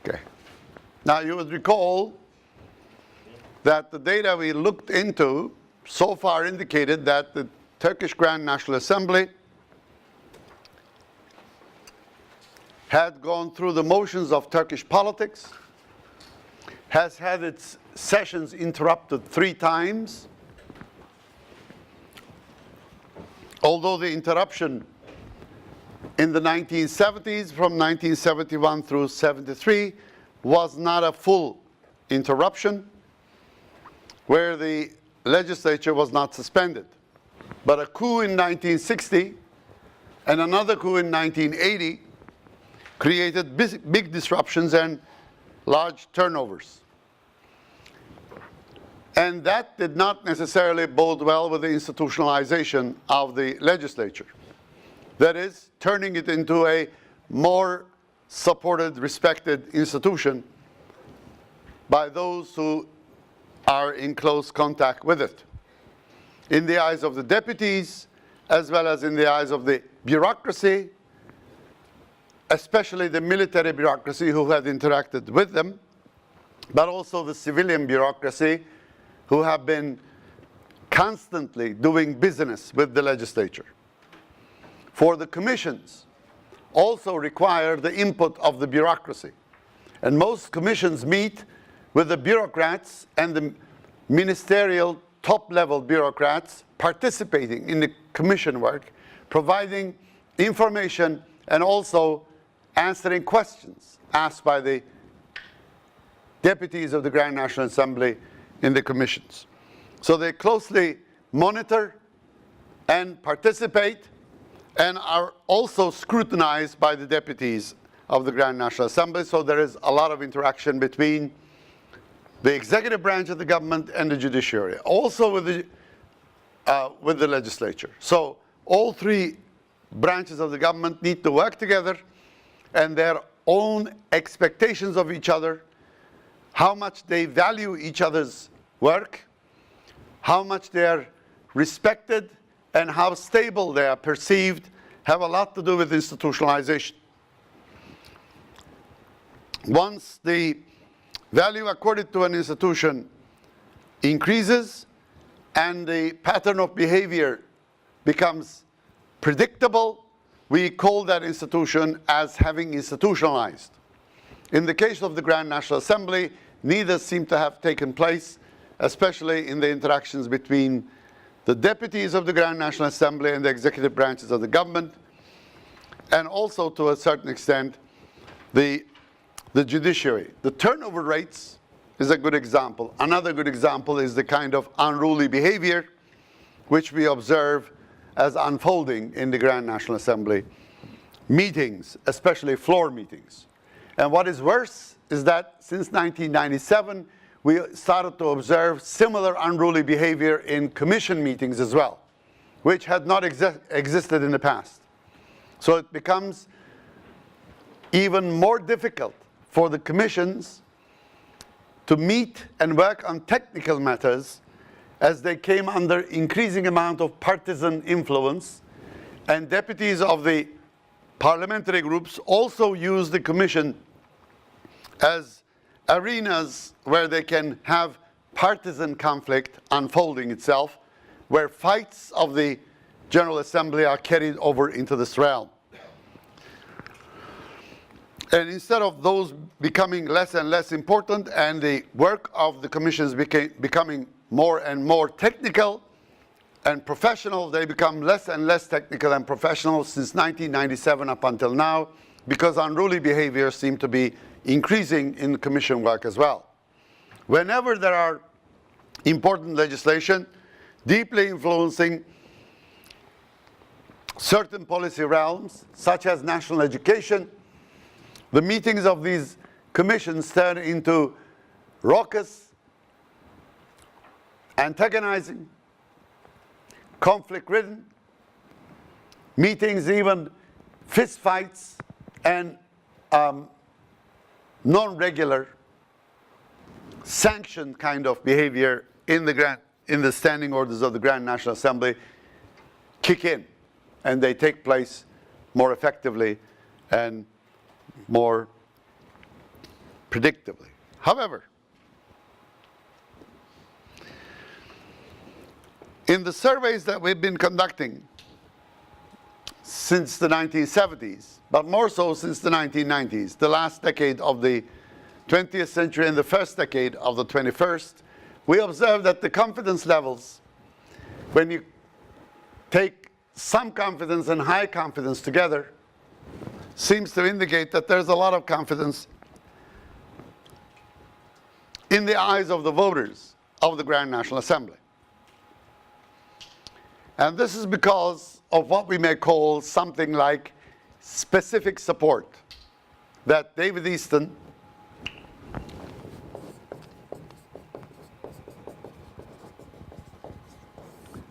Okay. Now you would recall that the data we looked into so far indicated that the Turkish Grand National Assembly had gone through the motions of Turkish politics, has had its sessions interrupted 3 times, although the interruption in the 1970s from 1971 through 73 was not a full interruption, where the legislature was not suspended. But a coup in 1960 and another coup in 1980 created big disruptions and large turnovers. And that did not necessarily bode well with the institutionalization of the legislature. That is, turning it into a more supported, respected institution by those who are in close contact with it, in the eyes of the deputies, as well as in the eyes of the bureaucracy, especially the military bureaucracy who had interacted with them, but also the civilian bureaucracy who have been constantly doing business with the legislature. For the commissions also require the input of the bureaucracy. And most commissions meet with the bureaucrats and the ministerial top-level bureaucrats participating in the commission work, providing information and also answering questions asked by the deputies of the Grand National Assembly in the commissions. So they closely monitor and participate and are also scrutinized by the deputies of the Grand National Assembly. So there is a lot of interaction between the executive branch of the government and the judiciary, also with the legislature. So all 3 branches of the government need to work together, and their own expectations of each other, how much they value each other's work, how much they are respected, and how stable they are perceived, have a lot to do with institutionalization. Once the value accorded to an institution increases and the pattern of behavior becomes predictable, we call that institution as having institutionalized. In the case of the Grand National Assembly, neither seem to have taken place, especially in the interactions between the deputies of the Grand National Assembly and the executive branches of the government, and also to a certain extent the judiciary. The turnover rates is a good example. Another good example is the kind of unruly behavior which we observe as unfolding in the Grand National Assembly meetings, especially floor meetings. And what is worse is that since 1997, we started to observe similar unruly behavior in commission meetings as well, which had not existed in the past. So it becomes even more difficult for the commissions to meet and work on technical matters as they came under increasing amount of partisan influence, and deputies of the parliamentary groups also use the commission as arenas where they can have partisan conflict unfolding itself, where fights of the General Assembly are carried over into this realm. And instead of those becoming less and less important and the work of the commissions becoming more and more technical and professional, they become less and less technical and professional since 1997 up until now, because unruly behavior seems to be increasing in commission work as well. Whenever there are important legislation deeply influencing certain policy realms, such as national education, the meetings of these commissions turn into raucous, antagonizing, conflict-ridden meetings, even fist fights and non-regular sanctioned kind of behavior in the standing orders of the Grand National Assembly kick in, and they take place more effectively and more predictably. However, in the surveys that we've been conducting since the 1970s, but more so since the 1990s, the last decade of the 20th century and the first decade of the 21st, we observe that the confidence levels, when you take some confidence and high confidence together, seems to indicate that there's a lot of confidence in the eyes of the voters of the Grand National Assembly. And this is because of what we may call something like specific support that David Easton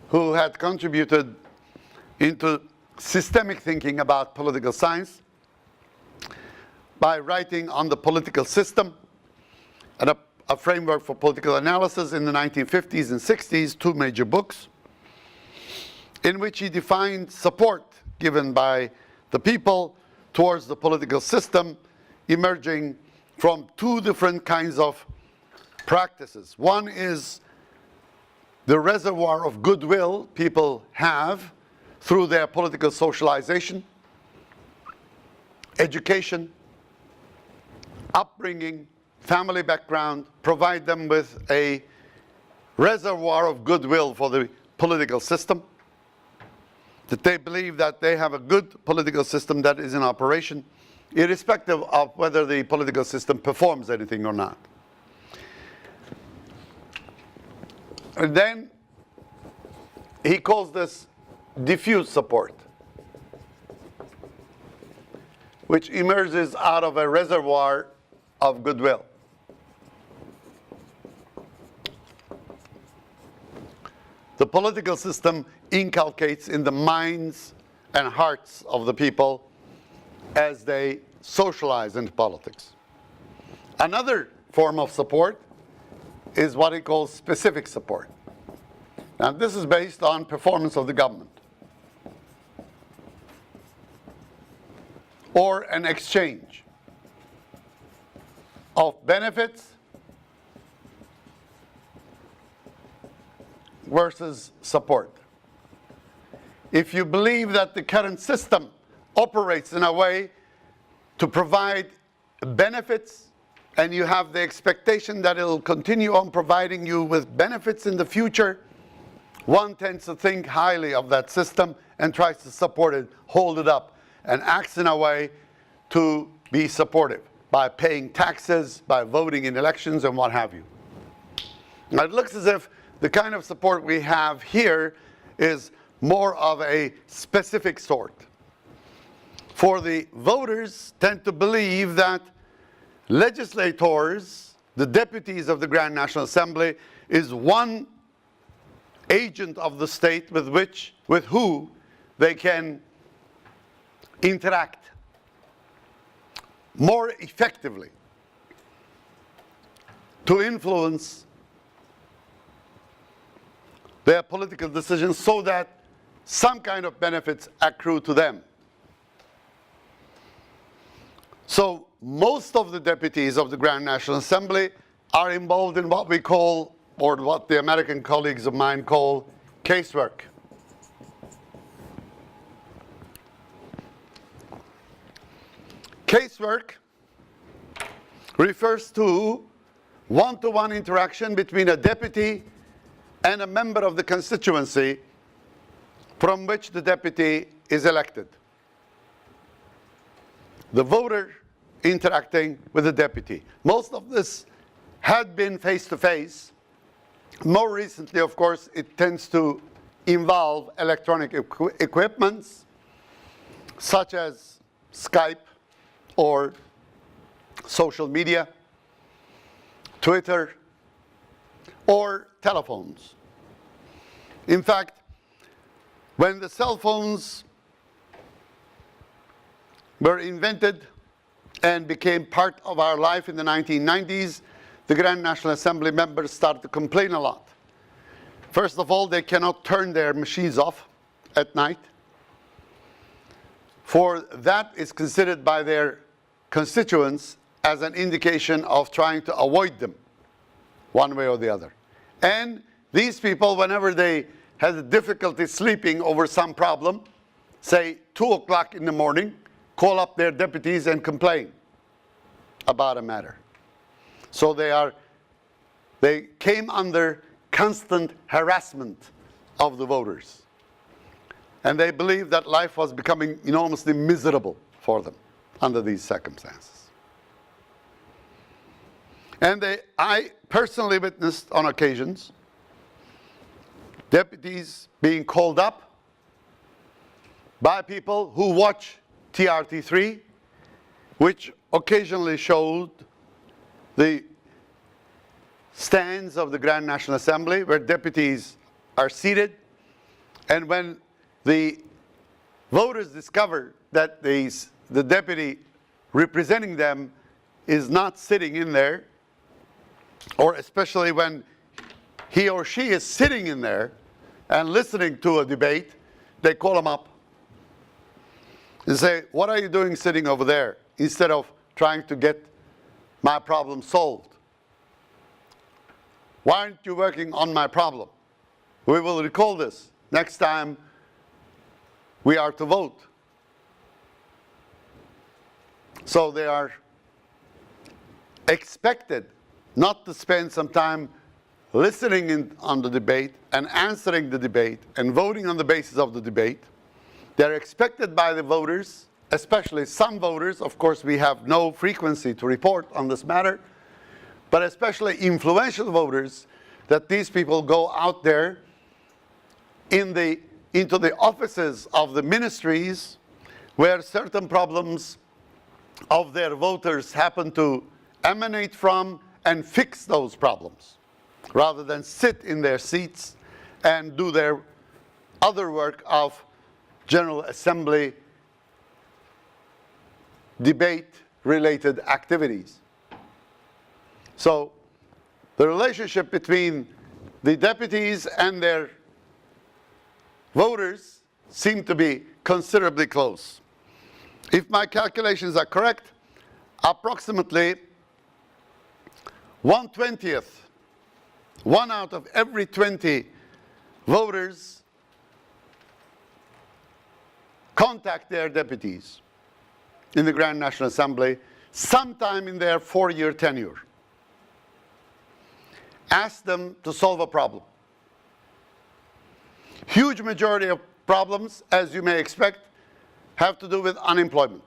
who had contributed into systemic thinking about political science by writing on the political system and a framework for political analysis in the 1950s and 60s, two major books, in which he defined support given by the people towards the political system emerging from two different kinds of practices. One is the reservoir of goodwill people have through their political socialization, education, upbringing, family background, provide them with a reservoir of goodwill for the political system, that they believe that they have a good political system that is in operation, irrespective of whether the political system performs anything or not. And then he calls this diffuse support, which emerges out of a reservoir of goodwill. The political system inculcates in the minds and hearts of the people as they socialize into politics. Another form of support is what he calls specific support. Now, this is based on performance of the government or an exchange of benefits versus support. If you believe that the current system operates in a way to provide benefits, and you have the expectation that it will continue on providing you with benefits in the future, one tends to think highly of that system and tries to support it, hold it up, and acts in a way to be supportive by paying taxes, by voting in elections, and what have you. Now, it looks as if the kind of support we have here is more of a specific sort. For the voters tend to believe that legislators, the deputies of the Grand National Assembly, is one agent of the state with who they can interact more effectively to influence their political decisions so that some kind of benefits accrue to them. So most of the deputies of the Grand National Assembly are involved in what we call, or what the American colleagues of mine call, casework. Casework refers to one-to-one interaction between a deputy and a member of the constituency from which the deputy is elected. The voter interacting with the deputy. Most of this had been face-to-face. More recently, of course, it tends to involve electronic equipments such as Skype or social media, Twitter, or telephones. In fact, when the cell phones were invented and became part of our life in the 1990s, the Grand National Assembly members started to complain a lot. First of all, they cannot turn their machines off at night, for that is considered by their constituents as an indication of trying to avoid them one way or the other. And these people, whenever they have difficulty sleeping over some problem, say 2 o'clock in the morning, call up their deputies and complain about a matter. So they came under constant harassment of the voters. And they believed that life was becoming enormously miserable for them under these circumstances. And I personally witnessed on occasions deputies being called up by people who watch TRT3, which occasionally showed the stands of the Grand National Assembly where deputies are seated. And when the voters discover that the deputy representing them is not sitting in there, or especially when he or she is sitting in there and listening to a debate, they call him up and say, "What are you doing sitting over there instead of trying to get my problem solved? Why aren't you working on my problem? We will recall this next time we are to vote." So they are expected not to spend some time listening on the debate and answering the debate and voting on the basis of the debate. They're expected by the voters, especially some voters, of course we have no frequency to report on this matter, but especially influential voters, that these people go out there into the offices of the ministries where certain problems of their voters happen to emanate from, and fix those problems, rather than sit in their seats and do their other work of General Assembly debate-related activities. So the relationship between the deputies and their voters seem to be considerably close. If my calculations are correct, approximately 1/20, 1 out of every 20 voters contact their deputies in the Grand National Assembly sometime in their 4-year tenure. Ask them to solve a problem. Huge majority of problems, as you may expect, have to do with unemployment.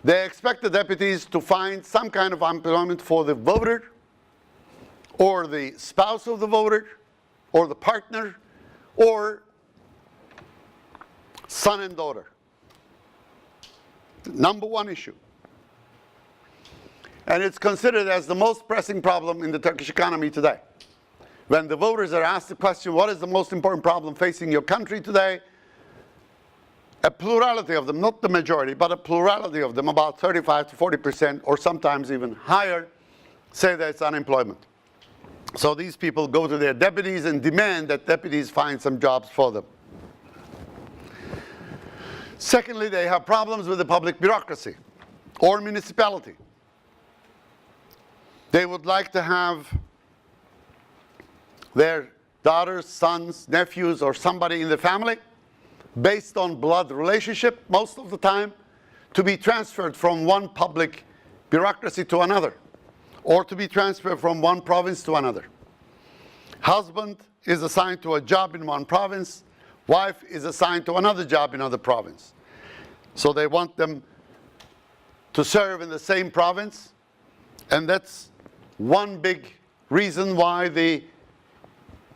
They expect the deputies to find some kind of employment for the voter, or the spouse of the voter, or the partner, or son and daughter. Number one issue. And it's considered as the most pressing problem in the Turkish economy today. When the voters are asked the question, what is the most important problem facing your country today? A plurality of them, not the majority, but a plurality of them, about 35 to 40%, or sometimes even higher, say that it's unemployment. So these people go to their deputies and demand that deputies find some jobs for them. Secondly, they have problems with the public bureaucracy or municipality. They would like to have their daughters, sons, nephews, or somebody in the family, based on blood relationship most of the time, to be transferred from one public bureaucracy to another, or to be transferred from one province to another. Husband is assigned to a job in one province, wife is assigned to another job in another province. So they want them to serve in the same province, and that's one big reason why the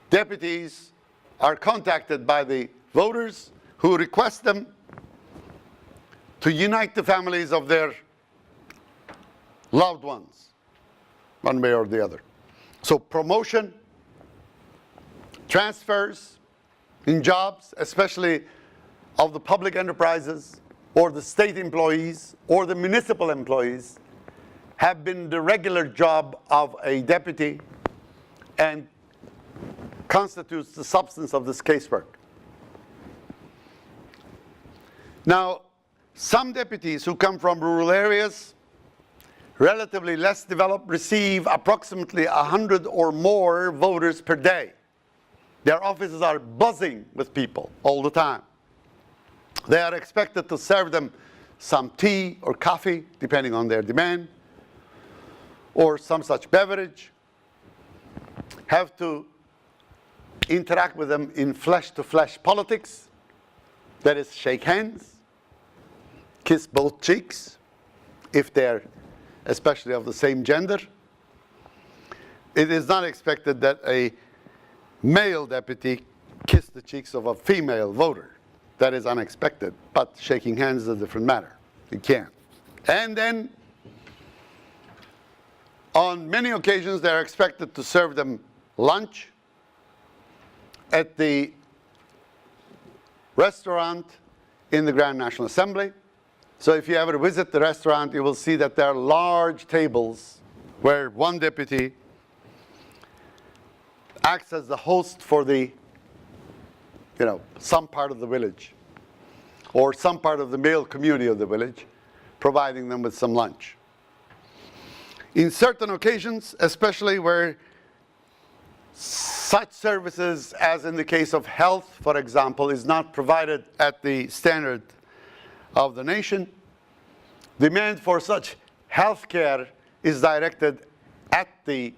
deputies are contacted by the voters who request them to unite the families of their loved ones, one way or the other. So promotion, transfers in jobs, especially of the public enterprises, or the state employees, or the municipal employees, have been the regular job of a deputy and constitutes the substance of this casework. Now, some deputies who come from rural areas relatively less developed receive approximately 100 or more voters per day. Their offices are buzzing with people all the time. They are expected to serve them some tea or coffee, depending on their demand, or some such beverage, have to interact with them in flesh-to-flesh politics, that is, shake hands, kiss both cheeks, if they're especially of the same gender. It is not expected that a male deputy kiss the cheeks of a female voter. That is unexpected, but shaking hands is a different matter. You can. And then, on many occasions, they're expected to serve them lunch at the restaurant in the Grand National Assembly. So if you ever visit the restaurant, you will see that there are large tables where one deputy acts as the host for the, some part of the village or some part of the male community of the village, providing them with some lunch. In certain occasions, especially where such services, as in the case of health, for example, is not provided at the standard of the nation, demand for such health care is directed at the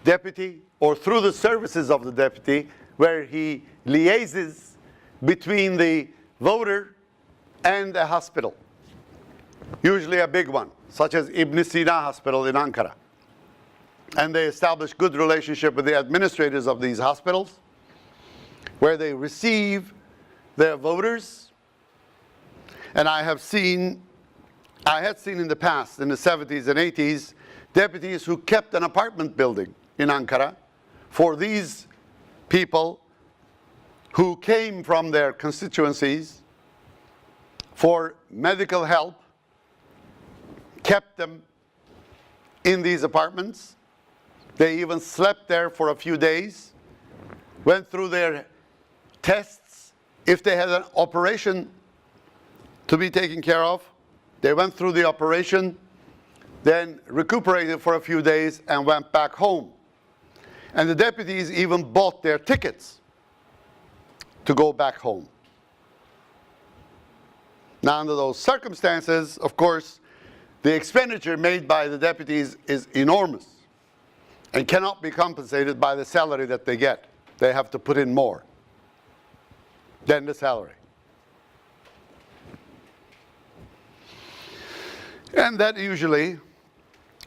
deputy or through the services of the deputy, where he liaises between the voter and the hospital, usually a big one, such as Ibn Sina Hospital in Ankara. And they establish good relationship with the administrators of these hospitals, where they receive their voters. And I had seen in the past, in the 70s and 80s, deputies who kept an apartment building in Ankara for these people who came from their constituencies for medical help, kept them in these apartments. They even slept there for a few days, went through their tests. If they had an operation to be taken care of, they went through the operation, then recuperated for a few days and went back home. And the deputies even bought their tickets to go back home. Now, under those circumstances, of course, the expenditure made by the deputies is enormous and cannot be compensated by the salary that they get. They have to put in more than the salary. And that usually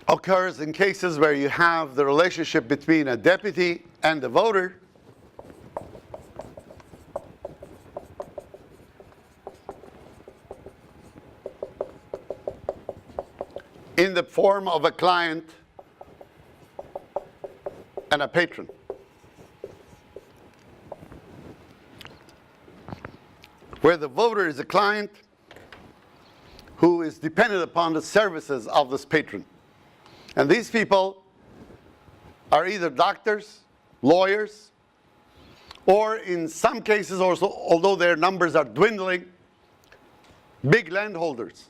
occurs in cases where you have the relationship between a deputy and the voter in the form of a client and a patron. Where the voter is a client who is dependent upon the services of this patron. And these people are either doctors, lawyers, or in some cases also, although their numbers are dwindling, big landholders,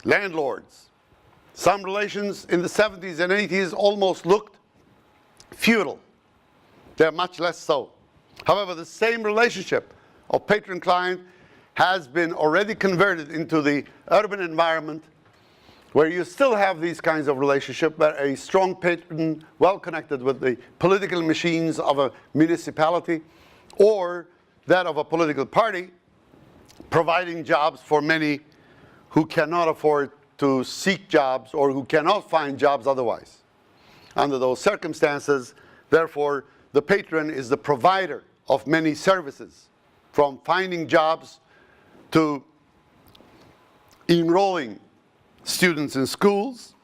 landlords. Some relations in the 70s and 80s almost looked feudal. They're much less so. However, the same relationship of patron-client has been already converted into the urban environment, where you still have these kinds of relationships, where a strong patron, well connected with the political machines of a municipality or that of a political party, providing jobs for many who cannot afford to seek jobs or who cannot find jobs otherwise. Under those circumstances, therefore, the patron is the provider of many services, from finding jobs to enrolling students in schools,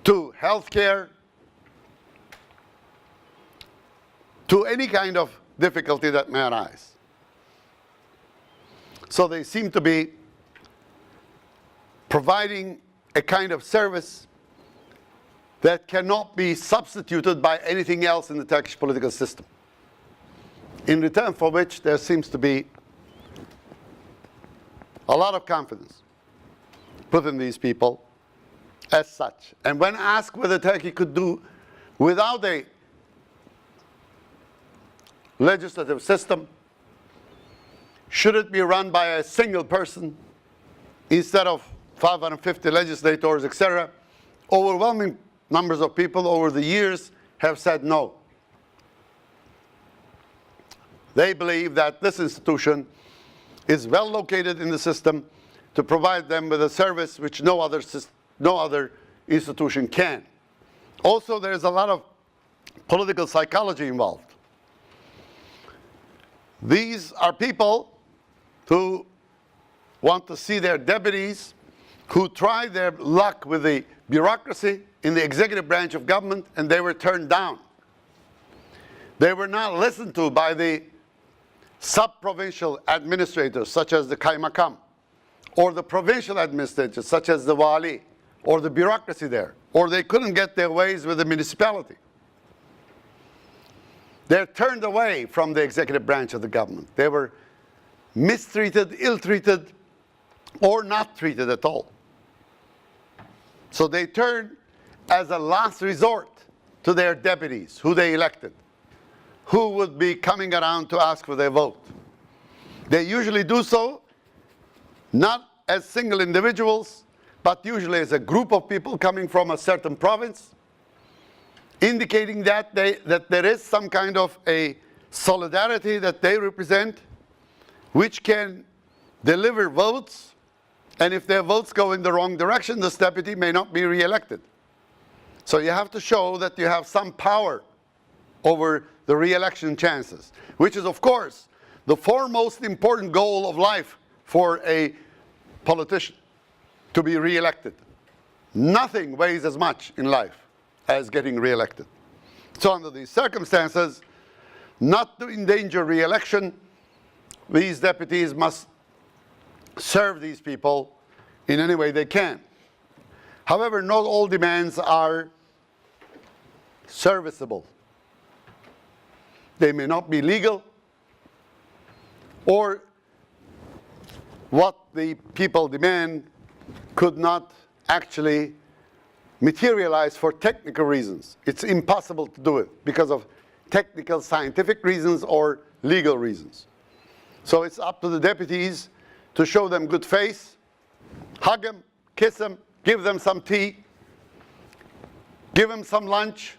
to healthcare, to any kind of difficulty that may arise. So they seem to be providing a kind of service that cannot be substituted by anything else in the Turkish political system, in return for which there seems to be a lot of confidence put in these people, as such. And when asked whether Turkey could do without a legislative system, should it be run by a single person instead of 550 legislators, etc., overwhelming numbers of people over the years have said no. They believe that this institution is well located in the system to provide them with a service which no other institution can. Also, there's a lot of political psychology involved. These are people who want to see their deputies, who tried their luck with the bureaucracy in the executive branch of government, and they were turned down. They were not listened to by the sub-provincial administrators, such as the kaymakam, or the provincial administrators, such as the wali, or the bureaucracy there, or they couldn't get their ways with the municipality. They're turned away from the executive branch of the government. They were mistreated, ill-treated, or not treated at all. So they turned as a last resort to their deputies, who they elected, who would be coming around to ask for their vote. They usually do so not as single individuals, but usually as a group of people coming from a certain province, indicating that there is some kind of a solidarity that they represent, which can deliver votes, and if their votes go in the wrong direction, this deputy may not be re-elected. So you have to show that you have some power over the re-election chances, which is, of course, the foremost important goal of life for a politician, to be re-elected. Nothing weighs as much in life as getting re-elected. So under these circumstances, not to endanger re-election, these deputies must serve these people in any way they can. However, not all demands are serviceable. They may not be legal, or what the people demand could not actually materialize for technical reasons. It's impossible to do it because of technical, scientific reasons or legal reasons. So it's up to the deputies to show them good face, hug them, kiss them, give them some tea, give them some lunch,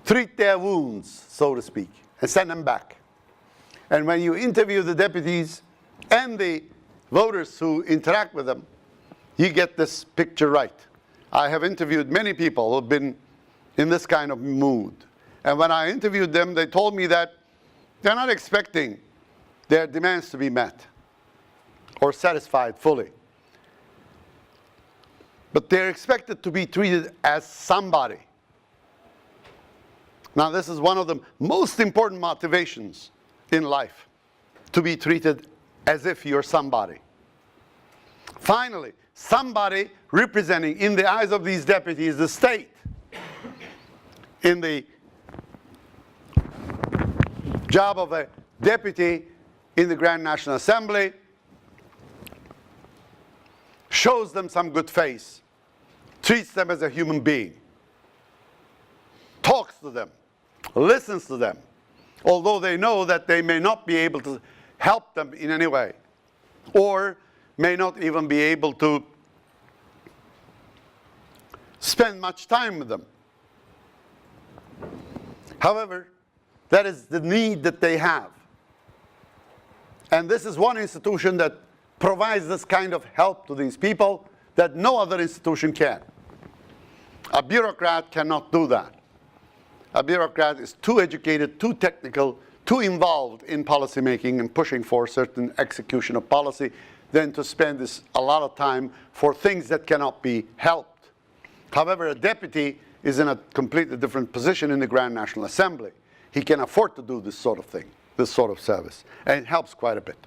treat their wounds, so to speak, and send them back. And when you interview the deputies and the voters who interact with them, you get this picture right. I have interviewed many people who have been in this kind of mood. And when I interviewed them, they told me that they're not expecting their demands to be met or satisfied fully. But they're expected to be treated as somebody. Now, this is one of the most important motivations in life, to be treated as if you're somebody. Finally, somebody representing, in the eyes of these deputies, the state. In the job of a deputy in the Grand National Assembly, shows them some good face, treats them as a human being, talks to them, listens to them, although they know that they may not be able to help them in any way, or may not even be able to spend much time with them. However, that is the need that they have. And this is one institution that provides this kind of help to these people that no other institution can. A bureaucrat cannot do that. A bureaucrat is too educated, too technical, too involved in policy making and pushing for certain execution of policy than to spend a lot of time for things that cannot be helped. However, a deputy is in a completely different position in the Grand National Assembly. He can afford to do this sort of thing, this sort of service, and it helps quite a bit.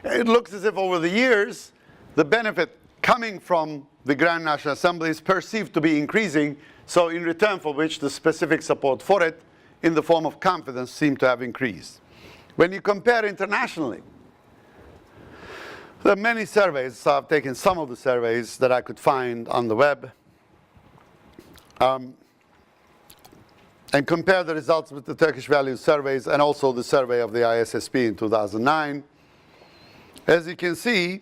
It looks as if over the years, the benefit coming from the Grand National Assembly is perceived to be increasing, so in return for which the specific support for it in the form of confidence seemed to have increased. When you compare internationally, There are many surveys, so I've taken some of the surveys that I could find on the web and compare the results with the Turkish values surveys and also the survey of the ISSP in 2009. As you can see,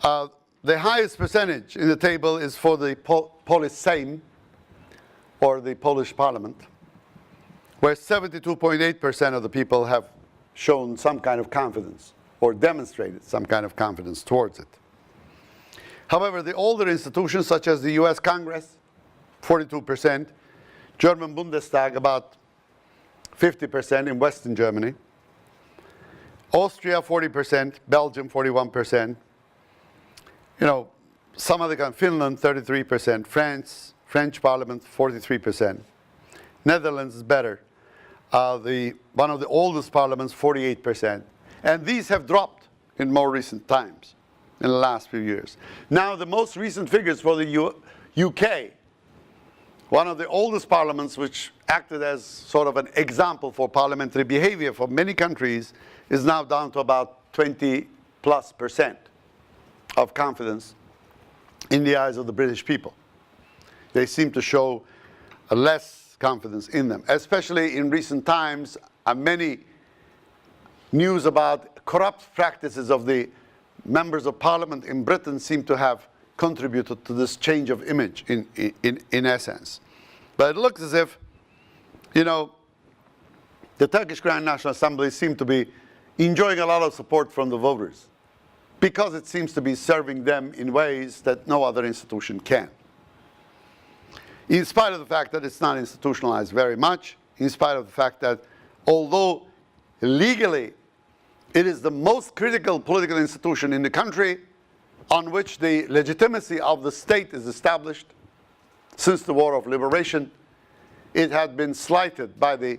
the highest percentage in the table is for the Polish Sejm, or the Polish Parliament, where 72.8% of the people have shown some kind of confidence or demonstrated some kind of confidence towards it. However, the older institutions such as the US Congress, 42%, German Bundestag about 50% in Western Germany, Austria 40%, Belgium 41%, some other countries, Finland 33%, French Parliament 43%, Netherlands is better. One of the oldest parliaments, 48%. And these have dropped in more recent times, in the last few years. Now, the most recent figures for the UK, one of the oldest parliaments which acted as sort of an example for parliamentary behavior for many countries, is now down to about 20+% of confidence in the eyes of the British people. They seem to show less confidence in them, especially in recent times. Many news about corrupt practices of the members of parliament in Britain seem to have contributed to this change of image in essence. But it looks as if, the Turkish Grand National Assembly seem to be enjoying a lot of support from the voters, because it seems to be serving them in ways that no other institution can. In spite of the fact that it's not institutionalized very much, in spite of the fact that although legally it is the most critical political institution in the country on which the legitimacy of the state is established since the War of Liberation, it had been slighted by the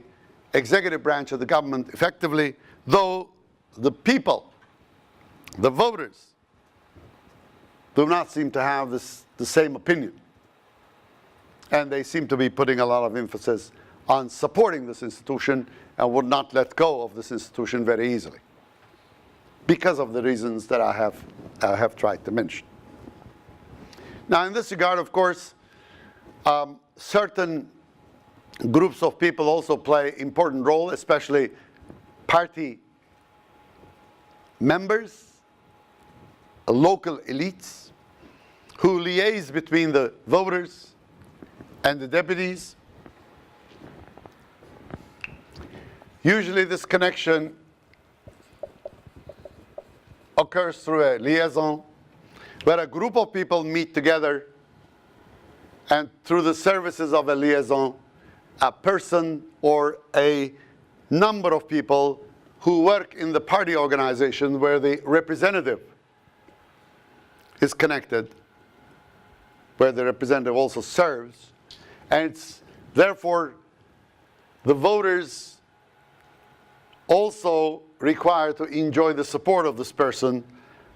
executive branch of the government effectively, though the people, the voters, do not seem to have the same opinion. And they seem to be putting a lot of emphasis on supporting this institution and would not let go of this institution very easily, because of the reasons that I have tried to mention. Now, in this regard, of course, certain groups of people also play an important role, especially party members, local elites, who liaise between the voters and the deputies. Usually this connection occurs through a liaison, where a group of people meet together, and through the services of a liaison, a person or a number of people who work in the party organization where the representative is connected, where the representative also serves, and it's therefore the voters also required to enjoy the support of this person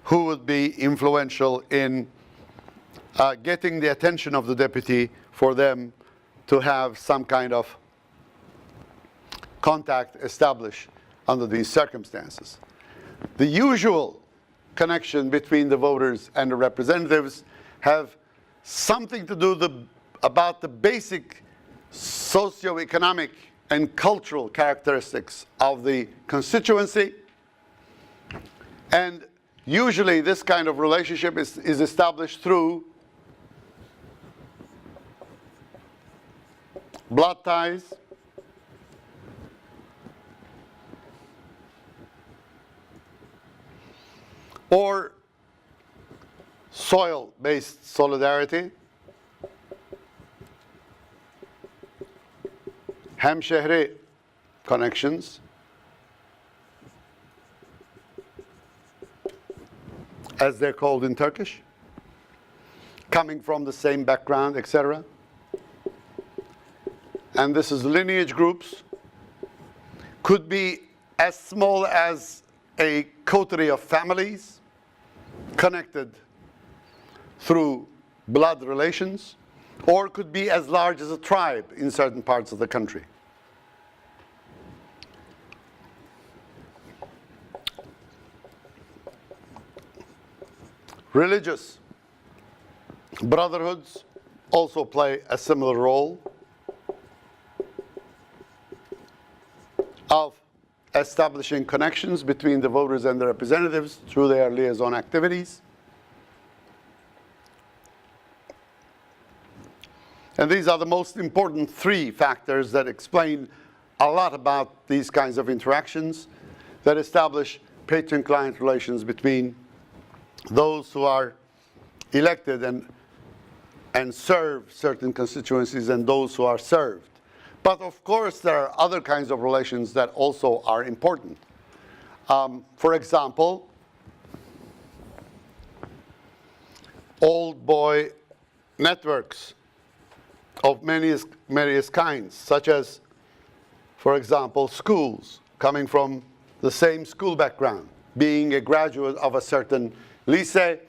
who would be influential in getting the attention of the deputy for them to have some kind of contact established under these circumstances. The usual connection between the voters and the representatives have something to do about the basic socioeconomic and cultural characteristics of the constituency. And usually this kind of relationship is established through blood ties, or soil-based solidarity, hemşehri connections, as they're called in Turkish, coming from the same background, etc. And this is lineage groups, could be as small as a coterie of families connected through blood relations, or could be as large as a tribe in certain parts of the country. Religious brotherhoods also play a similar role of establishing connections between the voters and the representatives through their liaison activities. And these are the most important three factors that explain a lot about these kinds of interactions that establish patron-client relations between those who are elected and serve certain constituencies and those who are served. But of course, there are other kinds of relations that also are important. For example, old boy networks of various kinds, such as, for example, schools coming from the same school background, being a graduate of a certain lycée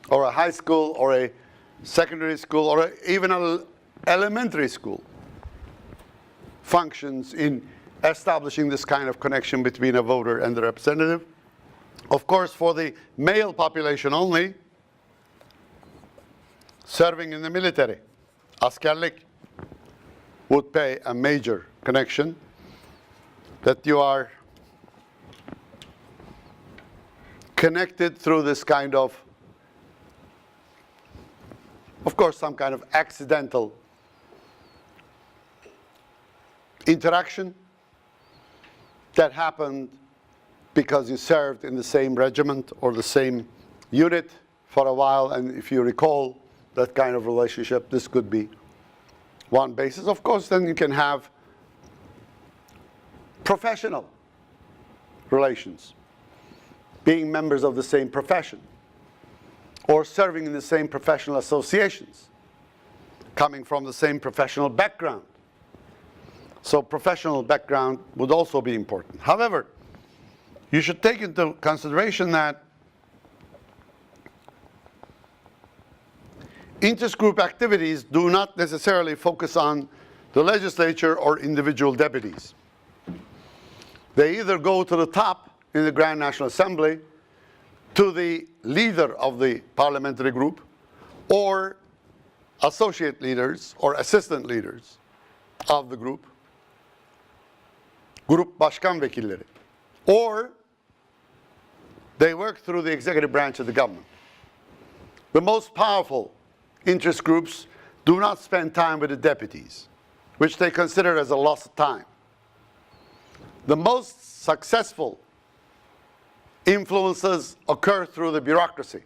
or a high school or a secondary school or even an elementary school, functions in establishing this kind of connection between a voter and the representative. Of course, for the male population only, serving in the military, askerlik, would pay a major connection, that you are connected through this kind of course, some kind of accidental interaction that happened because you served in the same regiment or the same unit for a while. And if you recall that kind of relationship, this could be one basis. Of course, then you can have professional relations, being members of the same profession or serving in the same professional associations, coming from the same professional background. So professional background would also be important. However, you should take into consideration that interest group activities do not necessarily focus on the legislature or individual deputies. They either go to the top in the Grand National Assembly, to the leader of the parliamentary group, or associate leaders or assistant leaders of the group, grup başkan vekilleri, or they work through the executive branch of the government. The most powerful interest groups do not spend time with the deputies, which they consider as a loss of time. The most successful influences occur through the bureaucracy.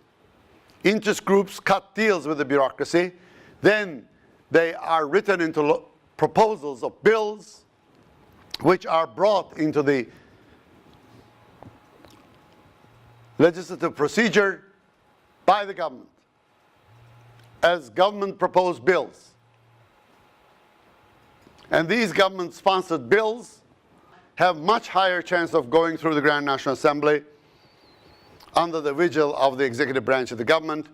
Interest groups cut deals with the bureaucracy, then they are written into proposals of bills which are brought into the legislative procedure by the government as government proposed bills. And these government sponsored bills have much higher chance of going through the Grand National Assembly under the vigil of the executive branch of the government,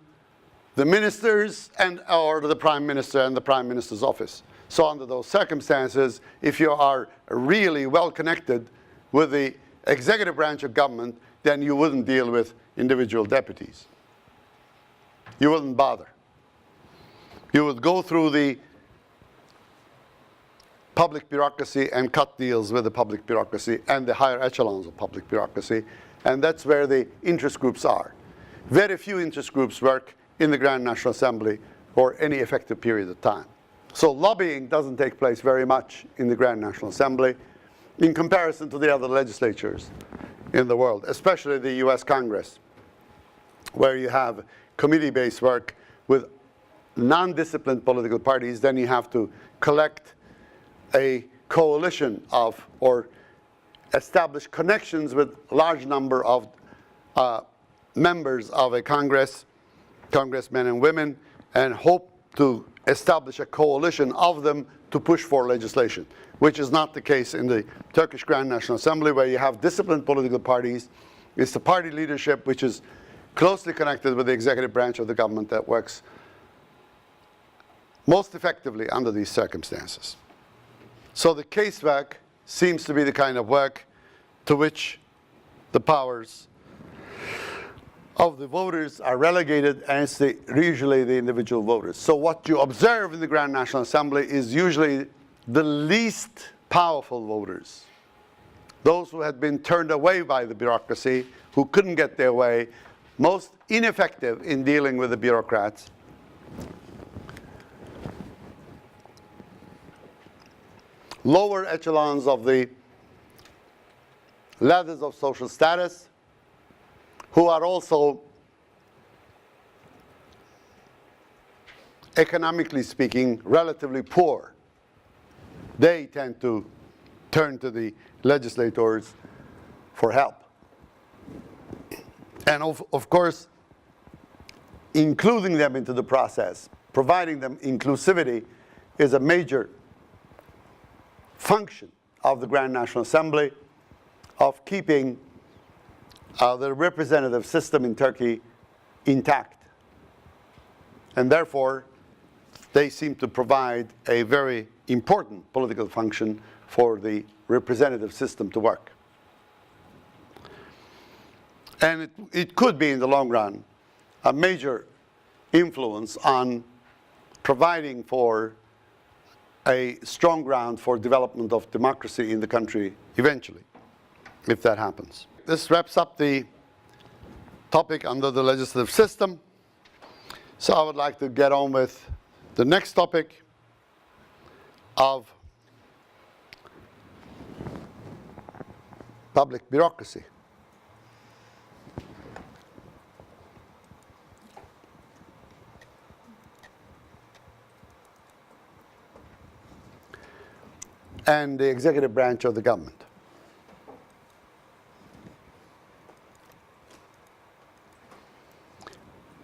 the ministers or the Prime Minister and the Prime Minister's office. So under those circumstances, if you are really well connected with the executive branch of government, then you wouldn't deal with individual deputies. You wouldn't bother. You would go through the public bureaucracy and cut deals with the public bureaucracy and the higher echelons of public bureaucracy. And that's where the interest groups are. Very few interest groups work in the Grand National Assembly for any effective period of time. So lobbying doesn't take place very much in the Grand National Assembly in comparison to the other legislatures in the world, especially the US Congress, where you have committee-based work with non-disciplined political parties. Then you have to collect a coalition of or establish connections with a large number of members of a congressmen and women, and hope to establish a coalition of them to push for legislation, which is not the case in the Turkish Grand National Assembly, where you have disciplined political parties. It's the party leadership which is closely connected with the executive branch of the government that works most effectively under these circumstances. So the casework seems to be the kind of work to which the powers of the voters are relegated, and it's usually the individual voters. So what you observe in the Grand National Assembly is usually the least powerful voters, those who had been turned away by the bureaucracy, who couldn't get their way, most ineffective in dealing with the bureaucrats. Lower echelons of the ladders of social status, who are also, economically speaking, relatively poor. They tend to turn to the legislators for help. And of course, including them into the process, providing them inclusivity, is a major function of the Grand National Assembly, of keeping the representative system in Turkey intact. And therefore, they seem to provide a very important political function for the representative system to work. And it could be, in the long run, a major influence on providing for a strong ground for development of democracy in the country eventually, if that happens. This wraps up the topic under the legislative system. So I would like to get on with the next topic of public bureaucracy. And the executive branch of the government.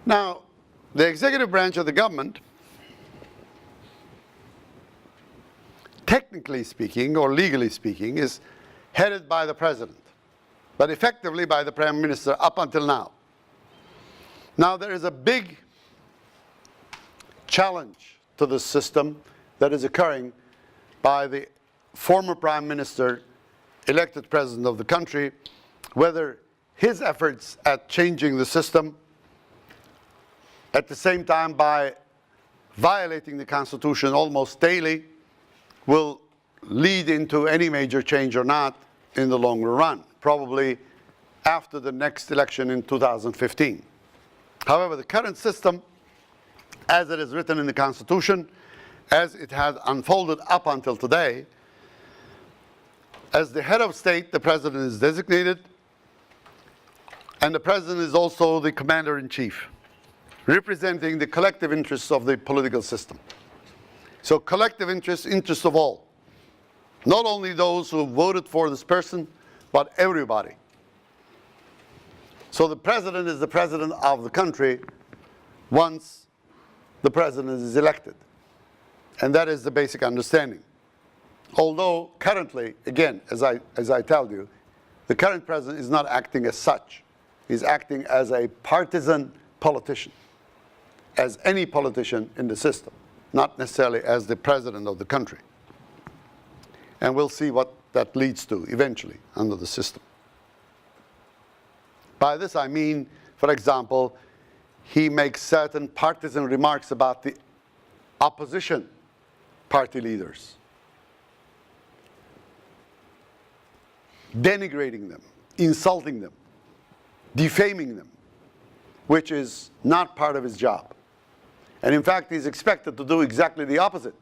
Now, the executive branch of the government, technically speaking or legally speaking, is headed by the president, but effectively by the prime minister up until now. Now, there is a big challenge to this system that is occurring by the former prime minister, elected president of the country, whether his efforts at changing the system, at the same time by violating the Constitution almost daily, will lead into any major change or not in the longer run, probably after the next election in 2015. However, the current system, as it is written in the Constitution, as it has unfolded up until today, as the head of state, the president is designated, and the president is also the commander-in-chief, representing the collective interests of the political system. So collective interests of all. Not only those who voted for this person, but everybody. So the president is the president of the country once the president is elected. And that is the basic understanding. Although currently, again, as I tell you, the current president is not acting as such. He's acting as a partisan politician, as any politician in the system, not necessarily as the president of the country. And we'll see what that leads to eventually under the system. By this I mean, for example, he makes certain partisan remarks about the opposition party leaders, denigrating them, insulting them, defaming them, which is not part of his job. And in fact, he's expected to do exactly the opposite.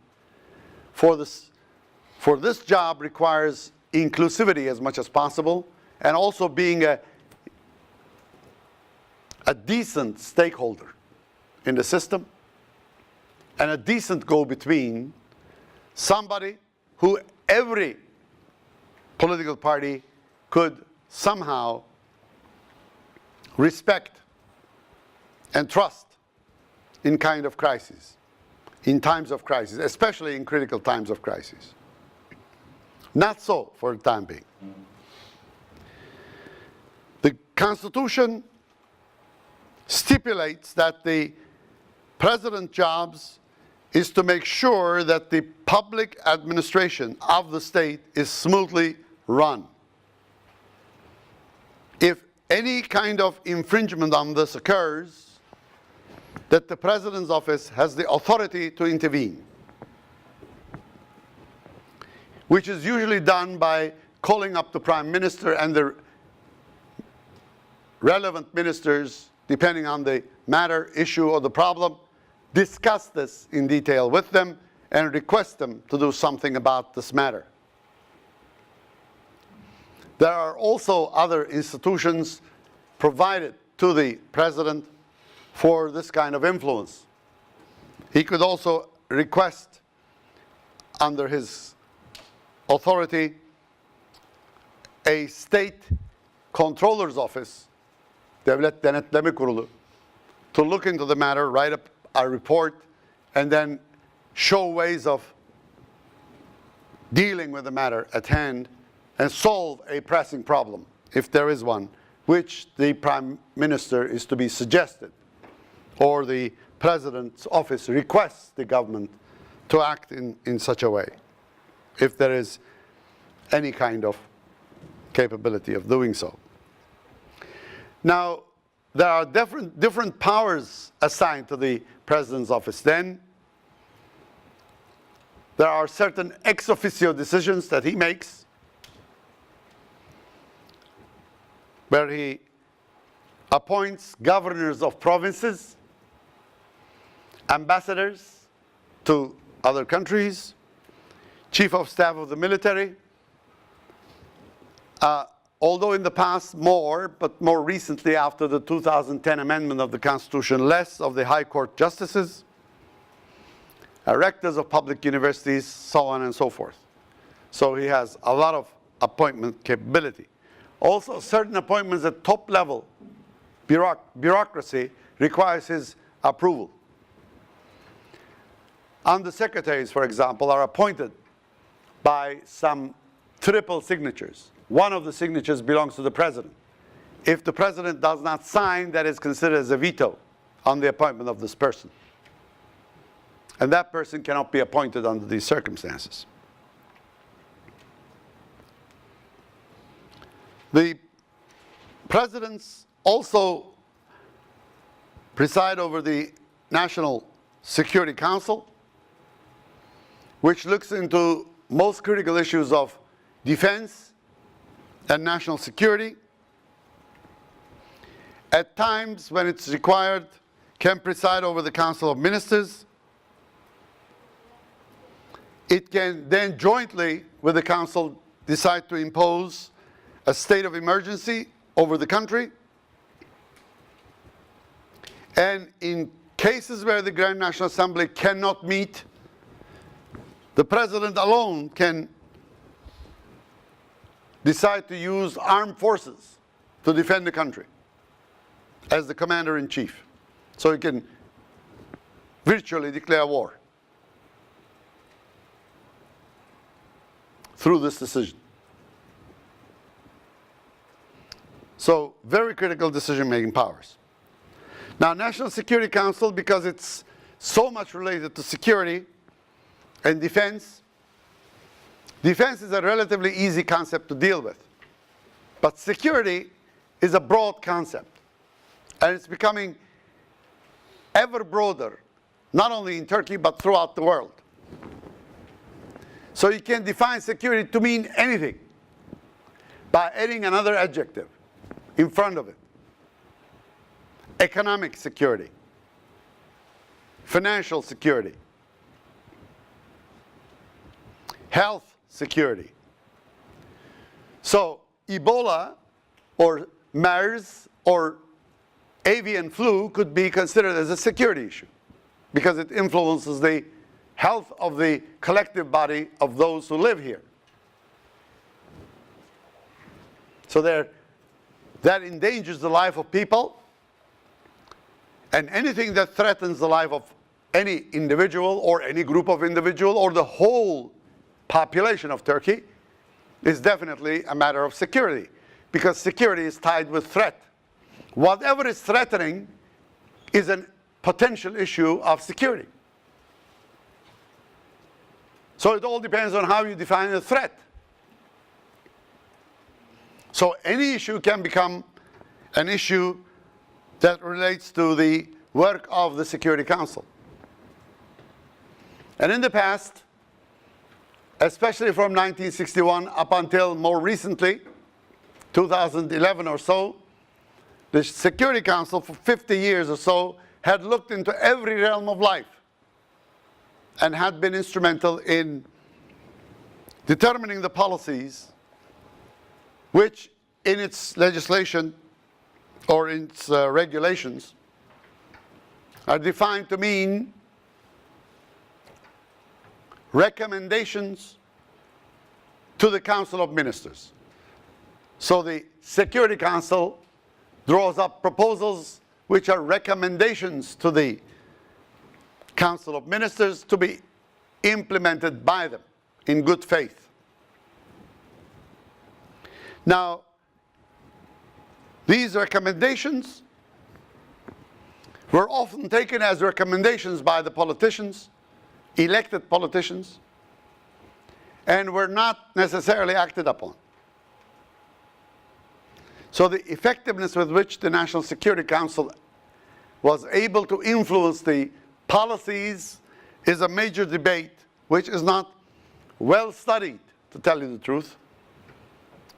For this job requires inclusivity as much as possible, and also being a decent stakeholder in the system, and a decent go-between, somebody who every political party could somehow respect and trust in kind of crisis, in times of crisis, especially in critical times of crisis. Not so for the time being. The Constitution stipulates that the president's jobs is to make sure that the public administration of the state is smoothly run. If any kind of infringement on this occurs, that the President's office has the authority to intervene, which is usually done by calling up the Prime Minister and the relevant ministers, depending on the matter, issue, or the problem, discuss this in detail with them and request them to do something about this matter. There are also other institutions provided to the President for this kind of influence. He could also request, under his authority, a state controller's office, Devlet Denetleme Kurulu, to look into the matter, write up a report, and then show ways of dealing with the matter at hand and solve a pressing problem, if there is one, which the Prime Minister is to be suggested, or the President's office requests the government to act in such a way, if there is any kind of capability of doing so. Now, there are different powers assigned to the President's office. Then, there are certain ex officio decisions that he makes, where he appoints governors of provinces, ambassadors to other countries, chief of staff of the military, although in the past more, but more recently after the 2010 amendment of the Constitution, less, of the High Court justices, rectors of public universities, so on and so forth. So he has a lot of appointment capability. Also, certain appointments at top level bureaucracy requires his approval. Undersecretaries, for example, are appointed by some triple signatures. One of the signatures belongs to the President. If the President does not sign, that is considered as a veto on the appointment of this person. And that person cannot be appointed under these circumstances. The presidents also preside over the National Security Council, which looks into most critical issues of defense and national security. At times, when it's required, can preside over the Council of Ministers. It can then jointly with the Council decide to impose a state of emergency over the country. And in cases where the Grand National Assembly cannot meet, the President alone can decide to use armed forces to defend the country as the commander-in-chief. So he can virtually declare war through this decision. So very critical decision-making powers. Now, National Security Council, because it's so much related to security and defense, defense is a relatively easy concept to deal with. But security is a broad concept. And it's becoming ever broader, not only in Turkey, but throughout the world. So you can define security to mean anything by adding another adjective in front of it. Economic security, financial security, health security. So Ebola or MERS or avian flu could be considered as a security issue because it influences the health of the collective body of those who live here. So that endangers the life of people, and anything that threatens the life of any individual or any group of individuals or the whole population of Turkey is definitely a matter of security, because security is tied with threat. Whatever is threatening is a potential issue of security. So it all depends on how you define a threat. So any issue can become an issue that relates to the work of the Security Council. And in the past, especially from 1961 up until more recently, 2011 or so, the Security Council for 50 years or so had looked into every realm of life and had been instrumental in determining the policies which in its legislation or in its regulations are defined to mean recommendations to the Council of Ministers. So the Security Council draws up proposals which are recommendations to the Council of Ministers to be implemented by them in good faith. Now, these recommendations were often taken as recommendations by the politicians, elected politicians, and were not necessarily acted upon. So the effectiveness with which the National Security Council was able to influence the policies is a major debate which is not well studied, to tell you the truth,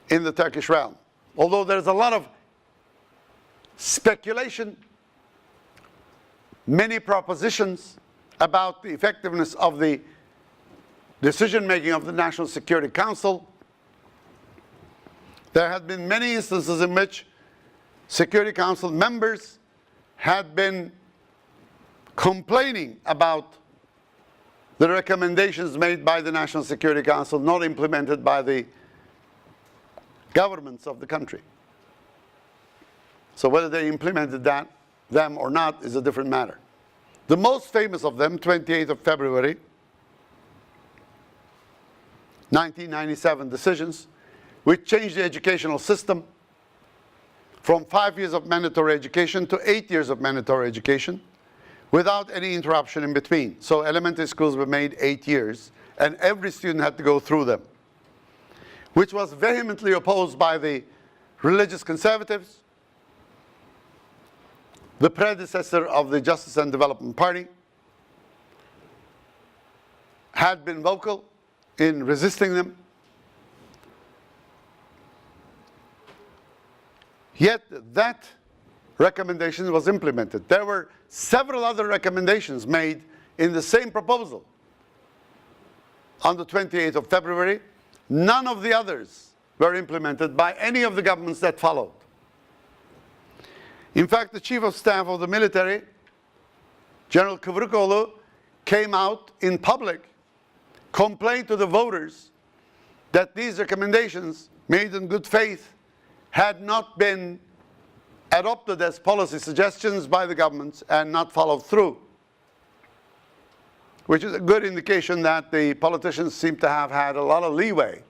in the Turkish realm. Although there's a lot of speculation, many propositions about the effectiveness of the decision-making of the National Security Council. There have been many instances in which Security Council members had been complaining about the recommendations made by the National Security Council not implemented by the governments of the country. So whether they implemented them or not is a different matter. The most famous of them, 28th of February, 1997 decisions, which changed the educational system from 5 years of mandatory education to 8 years of mandatory education without any interruption in between. So elementary schools were made 8 years, and every student had to go through them, which was vehemently opposed by the religious conservatives, the predecessor of the Justice and Development Party, had been vocal in resisting them. Yet that recommendation was implemented. There were several other recommendations made in the same proposal on the 28th of February. None of the others were implemented by any of the governments that followed. In fact, the Chief of Staff of the military, General Kıvırcıoğlu, came out in public, complained to the voters that these recommendations made in good faith had not been adopted as policy suggestions by the governments and not followed through, which is a good indication that the politicians seem to have had a lot of leeway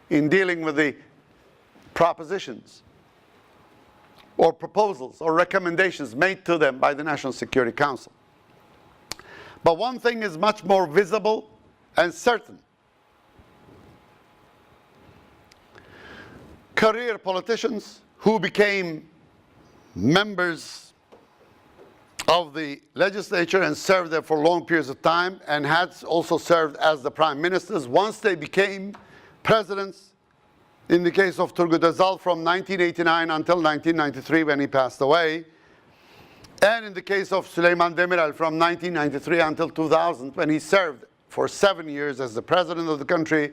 in dealing with the propositions or proposals or recommendations made to them by the National Security Council. But one thing is much more visible and certain. Career politicians who became members of the legislature and served there for long periods of time and had also served as the prime ministers, once they became presidents, in the case of Turgut Özal from 1989 until 1993 when he passed away, and in the case of Süleyman Demirel from 1993 until 2000 when he served for 7 years as the president of the country,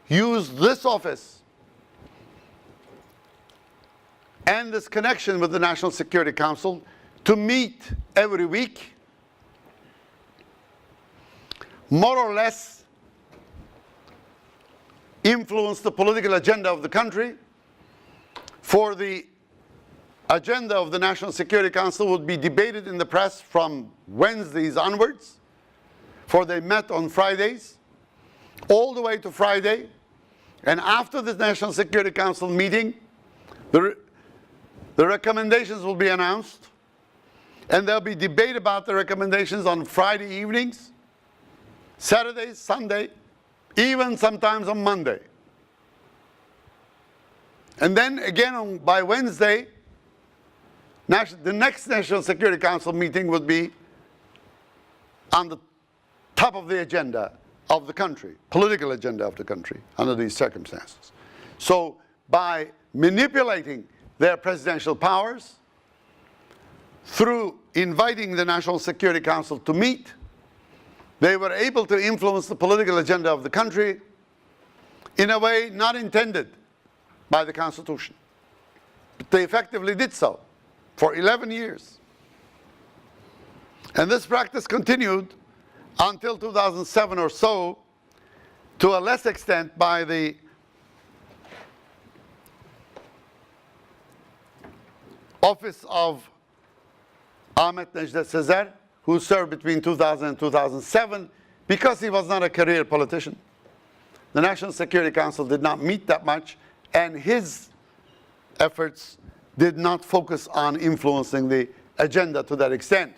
used this office and this connection with the National Security Council to meet every week, more or less influence the political agenda of the country. For the agenda of the National Security Council would be debated in the press from Wednesdays onwards, for they met on Fridays, all the way to Friday. And after the National Security Council meeting, the recommendations will be announced, and there'll be debate about the recommendations on Friday evenings, Saturdays, Sunday, even sometimes on Monday. And then again by Wednesday, the next National Security Council meeting would be on the top of the agenda of the country, political agenda of the country, under these circumstances. So by manipulating their presidential powers, through inviting the National Security Council to meet, they were able to influence the political agenda of the country in a way not intended by the Constitution. But they effectively did so for 11 years. And this practice continued until 2007 or so, to a less extent by the office of Ahmet Necdet Sezer, who served between 2000 and 2007, because he was not a career politician. The National Security Council did not meet that much, and his efforts did not focus on influencing the agenda to that extent.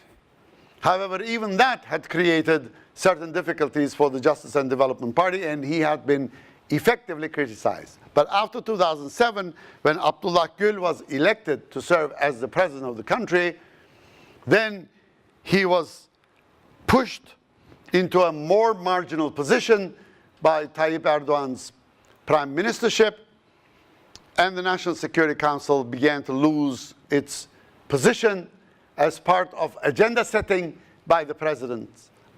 However, even that had created certain difficulties for the Justice and Development Party, and he had been effectively criticized. But after 2007, when Abdullah Gül was elected to serve as the president of the country, then he was pushed into a more marginal position by Tayyip Erdogan's prime ministership, and the National Security Council began to lose its position as part of agenda setting by the president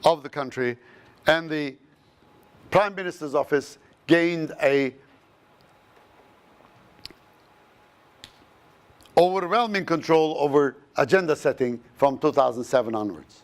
of the country, and the prime minister's office gained a overwhelming control over agenda setting from 2007 onwards.